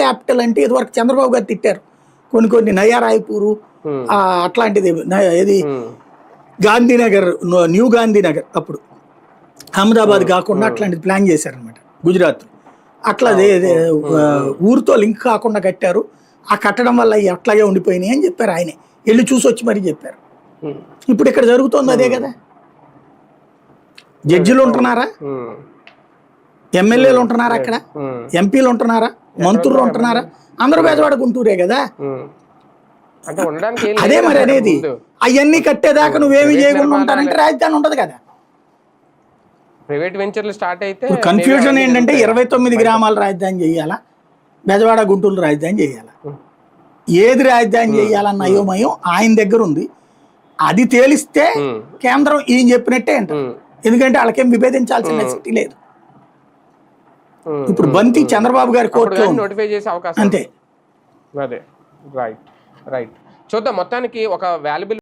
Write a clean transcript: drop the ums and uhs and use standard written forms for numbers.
Capital అంటే ఇదివరకు చంద్రబాబు గారు తిట్టారు కొన్ని నయా రాయపూరు అట్లాంటిది ఏది గాంధీనగర్ న్యూ గాంధీనగర్ అప్పుడు అహ్మదాబాద్ కాకుండా అట్లాంటిది ప్లాన్ చేశారనమాట గుజరాత్. అట్లా ఊరితో లింక్ కాకుండా కట్టారు. ఆ కట్టడం వల్ల అట్లాగే ఉండిపోయినాయి అని చెప్పారు ఆయనే. వెళ్ళి చూసి వచ్చి మరీ చెప్పారు. ఇప్పుడు ఇక్కడ జరుగుతోంది అదే కదా. జడ్జిలు ఉంటున్నారా, ఎమ్మెల్యేలు ఉంటున్నారా, అక్కడ ఎంపీలు ఉంటున్నారా, మంత్రులు ఉంటున్నారా, అందరూ బెజవాడ గుంటూరే కదా. అదే మరి అనేది. అవన్నీ కట్టేదాకా నువ్వేమి చేయకుండా ఉంటానంటే రాజధాని ఉండదు కదా. ప్రైవేట్ వెంచర్లు స్టార్ట్ అయితే కన్ఫ్యూజన్ ఏంటంటే 29 గ్రామాల రాజధాని చేయాలా, బెజవాడ గుంటూరు రాజధాని చేయాలా, ఏది రాజధాని చేయాలన్న అయోమయం ఆయన దగ్గర ఉంది. అది తేలిస్తే కేంద్రం ఈయన చెప్పినట్టే అంటారు. ఎందుకంటే వాళ్ళకేం విభేదించాల్సిన నెసిటీ లేదు. ఇప్పుడు బంతి చంద్రబాబు గారి కోర్టులో నోటిఫై చేసే అవకాశం అంతే. అదే రైట్ చూద్దాం. మొత్తానికి ఒక వాల్యుబుల్